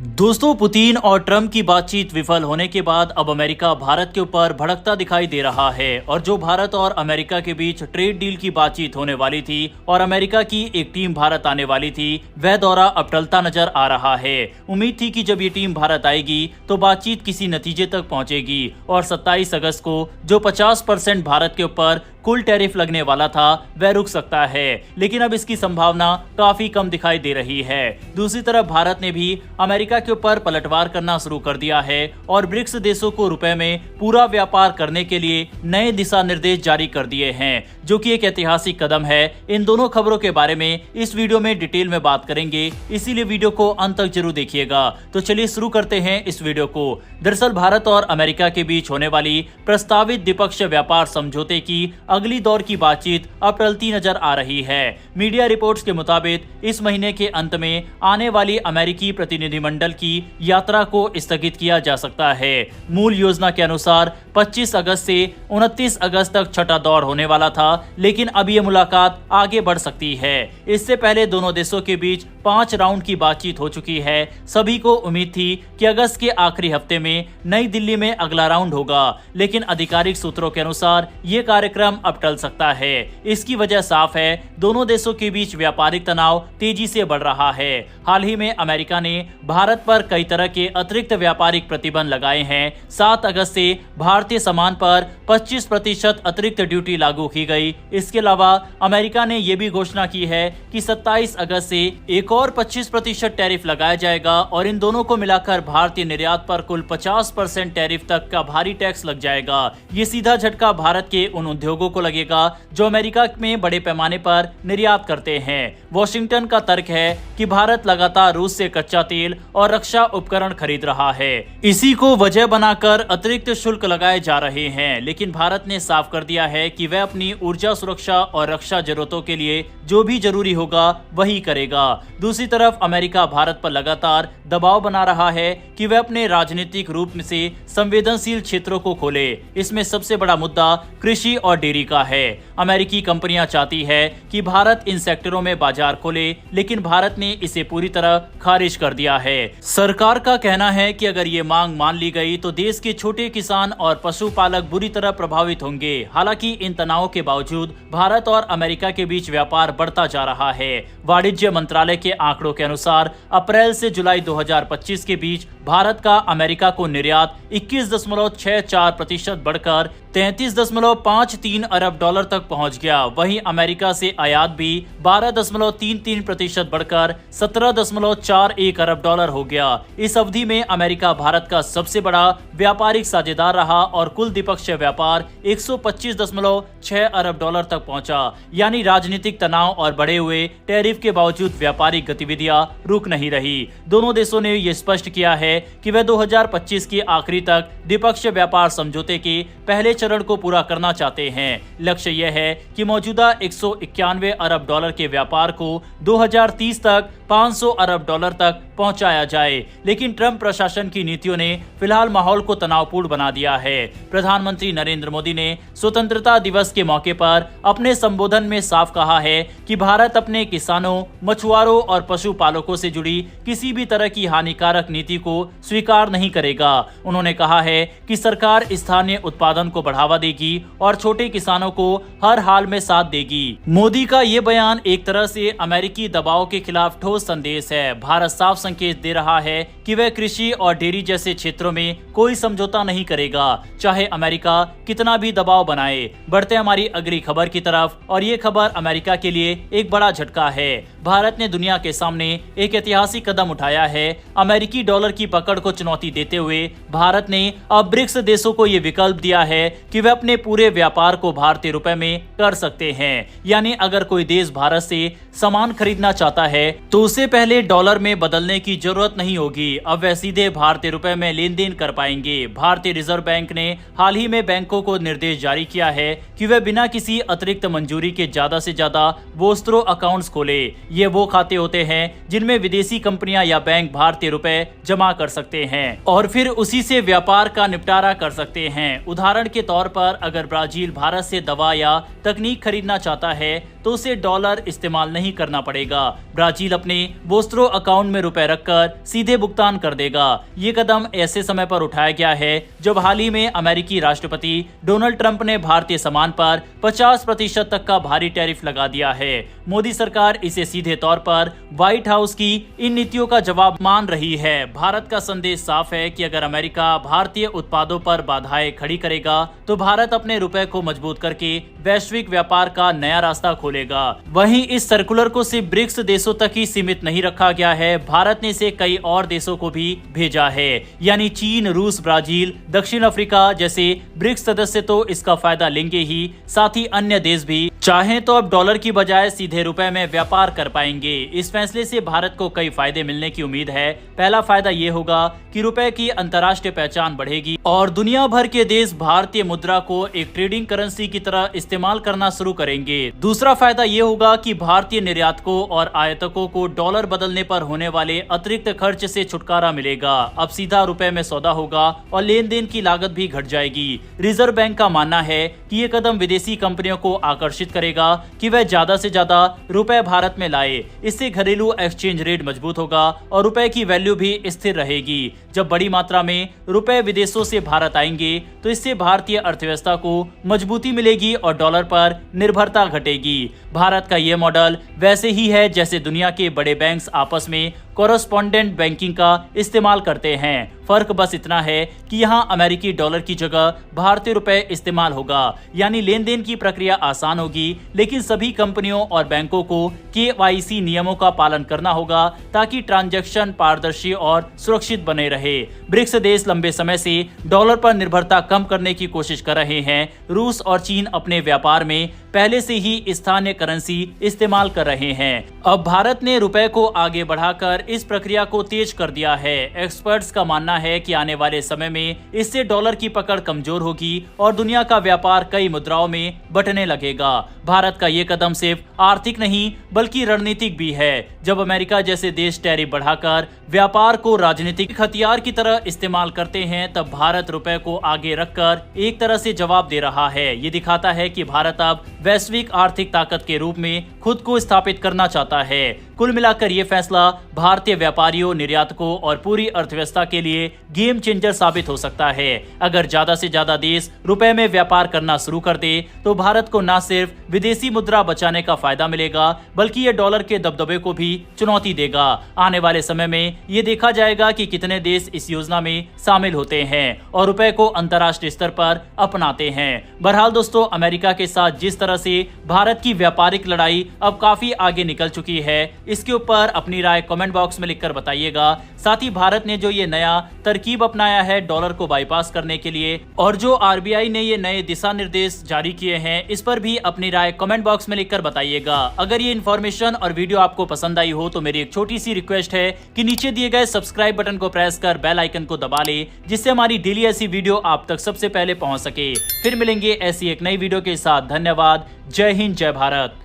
दोस्तों, पुतिन और ट्रंप की बातचीत विफल होने के बाद अब अमेरिका भारत के ऊपर भड़कता दिखाई दे रहा है। और जो भारत और अमेरिका के बीच ट्रेड डील की बातचीत होने वाली थी और अमेरिका की एक टीम भारत आने वाली थी, वह दौरा अब टलता नजर आ रहा है। उम्मीद थी कि जब ये टीम भारत आएगी तो बातचीत किसी नतीजे तक पहुंचेगी और 27 अगस्त को जो 50% भारत के ऊपर कुल टैरिफ लगने वाला था वह रुक सकता है, लेकिन अब इसकी संभावना काफी कम दिखाई दे रही है। दूसरी तरफ भारत ने भी अमेरिका के ऊपर पलटवार करना शुरू कर दिया है और ब्रिक्स देशों को रुपए में पूरा व्यापार करने के लिए नए दिशा निर्देश जारी कर दिए हैं, जो कि एक ऐतिहासिक कदम है। इन दोनों खबरों के बारे में इस वीडियो में डिटेल में बात करेंगे, इसीलिए वीडियो को अंत तक जरूर देखिएगा। तो चलिए शुरू करते हैं इस वीडियो को। दरअसल भारत और अमेरिका के बीच होने वाली प्रस्तावित द्विपक्षीय व्यापार समझौते की अगली दौर की बातचीत अब टलती नजर आ रही है। मीडिया रिपोर्ट्स के मुताबिक इस महीने के अंत में आने वाली अमेरिकी प्रतिनिधिमंडल की यात्रा को स्थगित किया जा सकता है। मूल योजना के अनुसार 25 अगस्त से 29 अगस्त तक छठा दौर होने वाला था, लेकिन अब ये मुलाकात आगे बढ़ सकती है। इससे पहले दोनों देशों के बीच 5 राउंड की बातचीत हो चुकी है। सभी को उम्मीद थी कि अगस्त के आखिरी हफ्ते में नई दिल्ली में अगला राउंड होगा, लेकिन आधिकारिक सूत्रों के अनुसार ये कार्यक्रम अब टल सकता है। इसकी वजह साफ है, दोनों देशों के बीच व्यापारिक तनाव तेजी से बढ़ रहा है। हाल ही में अमेरिका ने भारत पर कई तरह के अतिरिक्त व्यापारिक प्रतिबंध लगाए हैं। 7 अगस्त से भारतीय सामान पर 25% अतिरिक्त ड्यूटी लागू की गई। इसके अलावा अमेरिका ने यह भी घोषणा की है कि 27 अगस्त से एक और 25% टैरिफ लगाया जाएगा और इन दोनों को मिलाकर भारतीय निर्यात पर कुल 50% टैरिफ तक का भारी टैक्स लग जाएगा। ये सीधा झटका भारत के उन उद्योगों को लगेगा जो अमेरिका में बड़े पैमाने पर निर्यात करते हैं। वॉशिंगटन का तर्क है कि भारत लगातार रूस से कच्चा तेल और रक्षा उपकरण खरीद रहा है, इसी को वजह बनाकर अतिरिक्त शुल्क लगाए जा रहे हैं। लेकिन भारत ने साफ कर दिया है कि वह अपनी ऊर्जा सुरक्षा और रक्षा जरूरतों के लिए जो भी जरूरी होगा वही करेगा। दूसरी तरफ अमेरिका भारत पर लगातार दबाव बना रहा है कि वह अपने राजनीतिक रूप से संवेदनशील क्षेत्रों को खोले। इसमें सबसे बड़ा मुद्दा कृषि और डेयरी का है। अमेरिकी कंपनियां चाहती है कि भारत इन सेक्टरों में बाजार खोले, लेकिन भारत ने इसे पूरी तरह खारिज कर दिया है। सरकार का कहना है कि अगर ये मांग मान ली गई तो देश के छोटे किसान और पशुपालक बुरी तरह प्रभावित होंगे। हालांकि इन तनावों के बावजूद भारत और अमेरिका के बीच व्यापार बढ़ता जा रहा है। वाणिज्य मंत्रालय के आंकड़ों के अनुसार अप्रैल से जुलाई 2025 के बीच भारत का अमेरिका को निर्यात 21.64% बढ़कर 33.53 अरब डॉलर तक पहुंच गया। वहीं अमेरिका से आयात भी 12.33% बढ़कर 17.41 अरब डॉलर हो गया। इस अवधि में अमेरिका भारत का सबसे बड़ा व्यापारिक साझेदार रहा और कुल द्विपक्षीय व्यापार 125.6 अरब डॉलर तक पहुंचा। यानी राजनीतिक तनाव और बढ़े हुए टैरिफ के बावजूद व्यापारिक गतिविधियां रुक नहीं रही। दोनों देशों ने यह स्पष्ट किया है कि वे 2025 के आखिरी तक द्विपक्षीय व्यापार समझौते के पहले चरण को पूरा करना चाहते हैं। लक्ष्य यह है कि मौजूदा 191 अरब डॉलर के व्यापार को 2030 तक 500 अरब डॉलर तक पहुंचाया जाए। लेकिन ट्रंप प्रशासन की नीतियों ने फिलहाल माहौल को तनावपूर्ण बना दिया है। प्रधानमंत्री नरेंद्र मोदी ने स्वतंत्रता दिवस के मौके पर अपने संबोधन में साफ कहा है कि भारत अपने किसानों, मछुआरों और पशुपालकों से जुड़ी किसी भी तरह की हानिकारक नीति को स्वीकार नहीं करेगा। उन्होंने कहा है कि सरकार स्थानीय उत्पादन को बढ़ावा देगी और छोटे किसानों को हर हाल में साथ देगी। मोदी का ये बयान एक तरह से अमेरिकी दबाव के खिलाफ ठोस संदेश है। भारत साफ संकेत दे रहा है कि वह कृषि और डेयरी जैसे क्षेत्रों में कोई समझौता नहीं करेगा, चाहे अमेरिका कितना भी दबाव बनाए। बढ़ते हमारी अगली खबर की तरफ, और ये खबर अमेरिका के लिए एक बड़ा झटका है। भारत ने दुनिया के सामने एक ऐतिहासिक कदम उठाया है। अमेरिकी डॉलर की पकड़ को चुनौती देते हुए भारत ने अब ब्रिक्स देशों को ये विकल्प दिया है कि वे अपने पूरे व्यापार को भारतीय रुपए में कर सकते हैं। यानी अगर कोई देश भारत से सामान खरीदना चाहता है तो उसे पहले डॉलर में बदलने की जरूरत नहीं होगी। अब वह सीधे भारतीय रुपए में लेन देन कर पाएंगे। भारतीय रिजर्व बैंक ने हाल ही में बैंकों को निर्देश जारी किया है कि वे बिना किसी अतिरिक्त मंजूरी के ज्यादा से ज्यादा वोस्त्रो अकाउंट्स खोले। ये वो खाते होते हैं जिनमें विदेशी कंपनियां या बैंक भारतीय रुपए जमा कर सकते हैं और फिर उसी से व्यापार का निपटारा कर सकते हैं। उदाहरण के तौर पर अगर ब्राजील भारत से दवा या तकनीक खरीदना चाहता है तो उसे डॉलर इस्तेमाल नहीं करना पड़ेगा। ब्राजील अपने बोस्ट्रो अकाउंट में रुपए रखकर सीधे भुगतान कर देगा। ये कदम ऐसे समय पर उठाया गया है जब हाल ही में अमेरिकी राष्ट्रपति डोनाल्ड ट्रंप ने भारतीय सामान पर 50% तक का भारी टैरिफ लगा दिया है। मोदी सरकार इसे सीधे तौर पर व्हाइट हाउस की इन नीतियों का जवाब मान रही है। भारत का संदेश साफ है कि अगर अमेरिका भारतीय उत्पादों पर बाधाएं खड़ी करेगा तो भारत अपने रुपए को मजबूत करके वैश्विक व्यापार का नया रास्ता खोलेगा। वहीं इस सर्कुलर को सिर्फ ब्रिक्स देशों तक ही सीमित नहीं रखा गया है, भारत ने इसे कई और देशों को भी भेजा है, यानी चीन, रूस, ब्राजील, दक्षिण अफ्रीका जैसे ब्रिक्स सदस्य तो इसका फायदा लेंगे ही, साथ ही अन्य देश भी चाहें तो अब डॉलर की बजाय सीधे रुपए में व्यापार कर पाएंगे। इस फैसले से भारत को कई फायदे मिलने की उम्मीद है। पहला फायदा ये होगा कि रुपए की अंतर्राष्ट्रीय पहचान बढ़ेगी और दुनिया भर के देश भारतीय मुद्रा को एक ट्रेडिंग करेंसी की तरह इस्तेमाल करना शुरू करेंगे। दूसरा फायदा ये होगा कि भारतीय निर्यातकों और आयातकों को डॉलर बदलने पर होने वाले अतिरिक्त खर्च से छुटकारा मिलेगा। अब सीधा रुपए में सौदा होगा और लेन देन की लागत भी घट जाएगी। रिजर्व बैंक का मानना है कि ये कदम विदेशी कंपनियों को आकर्षित करेगा कि वह ज्यादा से ज्यादा रुपए भारत में लाए। इससे घरेलू एक्सचेंज रेट मजबूत होगा और रुपए की वैल्यू भी स्थिर रहेगी। जब बड़ी मात्रा में रुपए विदेशों से भारत आएंगे तो इससे भारतीय अर्थव्यवस्था को मजबूती मिलेगी और डॉलर पर निर्भरता घटेगी। भारत का ये मॉडल वैसे ही है जैसे दुनिया के बड़े बैंक्स आपस में कॉरेस्पॉन्डेंट बैंकिंग का इस्तेमाल करते हैं। फर्क बस इतना है कि यहाँ अमेरिकी डॉलर की जगह भारतीय रुपए इस्तेमाल होगा, यानी लेन देन की प्रक्रिया आसान होगी, लेकिन सभी कंपनियों और बैंकों को KYC नियमों का पालन करना होगा ताकि ट्रांजैक्शन पारदर्शी और सुरक्षित बने रहे। ब्रिक्स देश लंबे समय से डॉलर पर निर्भरता कम करने की कोशिश कर रहे हैं। रूस और चीन अपने व्यापार में पहले से ही स्थानीय करेंसी इस्तेमाल कर रहे हैं। अब भारत ने रुपए को आगे बढ़ाकर इस प्रक्रिया को तेज कर दिया है। एक्सपर्ट्स का मानना है कि आने वाले समय में इससे डॉलर की पकड़ कमजोर होगी और दुनिया का व्यापार कई मुद्राओं में बंटने लगेगा। भारत का ये कदम सिर्फ आर्थिक नहीं बल्कि रणनीतिक भी है। जब अमेरिका जैसे देश टैरिफ बढ़ाकर व्यापार को राजनीतिक हथियार की तरह इस्तेमाल करते हैं, तब भारत रुपए को आगे रखकर एक तरह से जवाब दे रहा है। ये दिखाता है कि भारत अब वैश्विक आर्थिक ताकत के रूप में खुद को स्थापित करना चाहता है। कुल मिलाकर ये फैसला भारतीय व्यापारियों, निर्यातकों और पूरी अर्थव्यवस्था के लिए गेम चेंजर साबित हो सकता है। अगर ज्यादा से ज्यादा देश रुपए में व्यापार करना शुरू कर दे तो भारत को न सिर्फ विदेशी मुद्रा बचाने का फायदा मिलेगा बल्कि ये डॉलर के दबदबे को भी चुनौती देगा। आने वाले समय में ये देखा जाएगा कि कितने देश इस योजना में शामिल होते हैं और रुपए को अंतर्राष्ट्रीय स्तर पर अपनाते हैं। बहरहाल दोस्तों, अमेरिका के साथ जिस तरह से भारत की व्यापारिक लड़ाई अब काफी आगे निकल चुकी है, इसके ऊपर अपनी राय कमेंट बॉक्स में लिखकर बताइएगा। साथ ही भारत ने जो ये नया तरकीब अपनाया है डॉलर को बाईपास करने के लिए और जो RBI ने ये नए दिशा निर्देश जारी किए हैं, इस पर भी अपनी राय कमेंट बॉक्स में लिखकर बताइएगा। अगर ये इन्फॉर्मेशन और वीडियो आपको पसंद आई हो तो मेरी एक छोटी सी रिक्वेस्ट है कि नीचे दिए गए सब्सक्राइब बटन को प्रेस कर बेल आइकन को दबा ले, जिससे हमारी डेली ऐसी वीडियो आप तक सबसे पहले पहुंच सके। फिर मिलेंगे ऐसी एक नई वीडियो के साथ। धन्यवाद। जय हिंद, जय भारत।